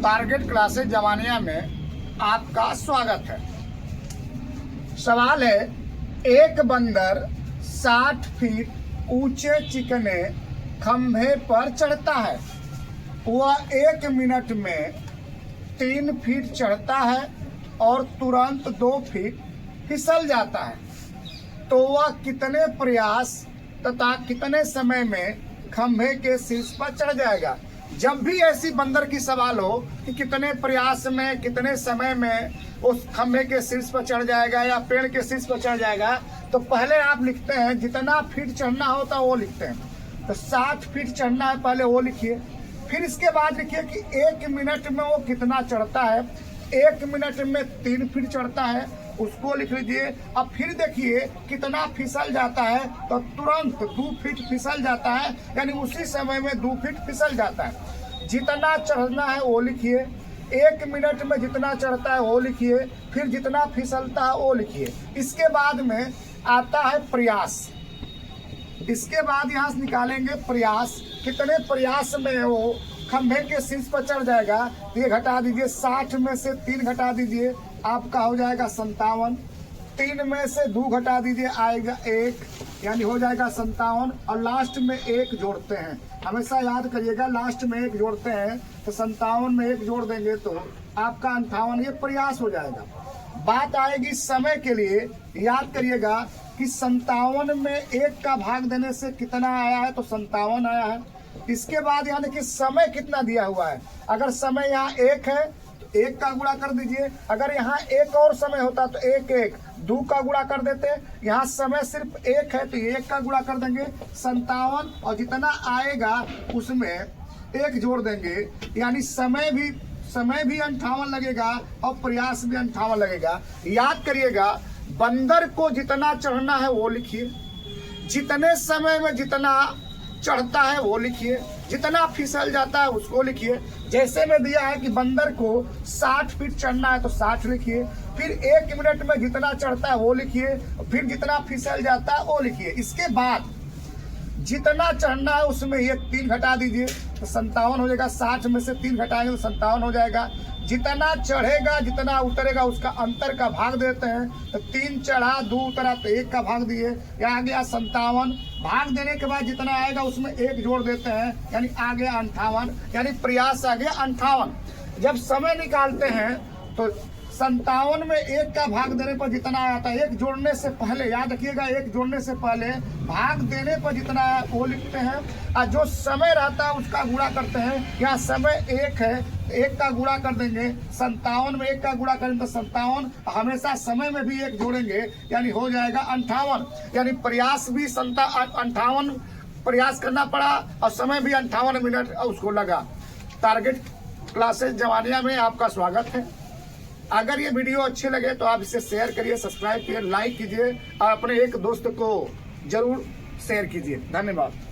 Target classes जवानिया में आपका स्वागत है। सवाल है, एक बंदर 60 फीट ऊंचे चिकने खंभे पर चढ़ता है। वह 1 मिनट में 3 फीट चढ़ता है और तुरंत 2 फीट फिसल जाता है। तो वह कितने प्रयास तथा कितने समय में खंभे के शीर्ष पर चढ़ जाएगा? जब भी ऐसी बंदर की सवाल हो कि कितने प्रयास में कितने समय में उस खंभे के शीर्ष पर चढ़ जाएगा या पेड़ के शीर्ष पर चढ़ जाएगा, तो पहले आप लिखते हैं जितना फीट चढ़ना होता है वो लिखते हैं। तो 60 फीट चढ़ना है, पहले वो लिखिए। फिर इसके बाद लिखिए कि 1 मिनट में वो कितना चढ़ता है। 1 मिनट में 3 फीट चढ़ता है, उसको लिख लीजिए। अब फिर देखिए कितना फिसल जाता है, तो तुरंत 2 फीट फिसल जाता है, यानी उसी समय में 2 फीट फिसल जाता है। जितना चढ़ना है वो लिखिए। 1 मिनट में जितना चढ़ता है वो लिखिए। फिर जितना फिसलता है वो लिखिए। इसके बाद में आता है प्रयास। इसके बाद यहाँ से निकालेंगे प्रयास। कितने प्रयास में वो खंभे के शीर्ष पर चढ़ जाएगा। ये घटा दीजिए, 60 में से 3 घटा दीजिए, आपका हो जाएगा 57। 3 में से 2 घटा दीजिए, आएगा 1, यानी हो जाएगा 57। और लास्ट में 1 जोड़ते हैं, हमेशा याद करिएगा, लास्ट में 1 जोड़ते हैं तो 57 में 1 जोड़ देंगे तो आपका 58। ये प्रयास हो जाएगा। बात आएगी समय के लिए। याद करिएगा कि 57 में 1 का भाग देने से कितना आया है, तो 57 आया है। इसके बाद यानी कि समय कितना दिया हुआ है। अगर समय यहाँ 1 है तो 1 का गुणा कर दीजिए। अगर यहाँ 1 और समय होता तो 1 2 का गुणा कर देते। यहाँ समय सिर्फ 1 है तो 1 का गुणा कर देंगे 57, और जितना आएगा उसमें 1 जोड़ देंगे, यानी समय भी 58 लगेगा और प्रयास भी 58 लगेगा। याद करिएगा, बंदर को जितना चढ़ना है वो लिखिए, जितने समय में जितना चढ़ता है वो लिखिए, जितना फिसल जाता है उसको लिखिए। जैसे में दिया है कि बंदर को 60 फीट चढ़ना है तो 60 लिखिए। फिर 1 मिनट में जितना चढ़ता है वो लिखिए, फिर जितना फिसल जाता है वो लिखिए। इसके बाद जितना चढ़ना है उसमें ये 3 घटा दीजिए तो 57 हो जाएगा। 60 में से 3 घटाएंगे तो 57 हो जाएगा। जितना चढ़ेगा जितना उतरेगा उसका अंतर का भाग देते हैं, तो 3 चढ़ा 2 उतरा तो 1 का भाग दिए, यहाँ आ गया 57। भाग देने के बाद जितना आएगा उसमें 1 जोड़ देते हैं, यानी आ गया 58, यानी प्रयास आ गया 58। जब समय निकालते हैं तो 57 में 1 का भाग देने पर जितना आता है, 1 जोड़ने से पहले याद रखिएगा, 1 जोड़ने से पहले भाग देने पर जितना है वो लिखते हैं, और जो समय रहता है उसका गुणा करते हैं। यहाँ समय 1 है, 1 का गुणा कर देंगे। 57 में 1 का गुणा करेंगे तो 57। हमेशा समय में भी 1 जोड़ेंगे, यानी हो जाएगा 58। यानी प्रयास भी 58 प्रयास करना पड़ा और समय भी 58 मिनट उसको लगा। टारगेट क्लासेस जवानिया में आपका स्वागत है। अगर ये वीडियो अच्छे लगे तो आप इसे शेयर करिए, सब्सक्राइब कीजिए, लाइक कीजिए और अपने एक दोस्त को जरूर शेयर कीजिए। धन्यवाद।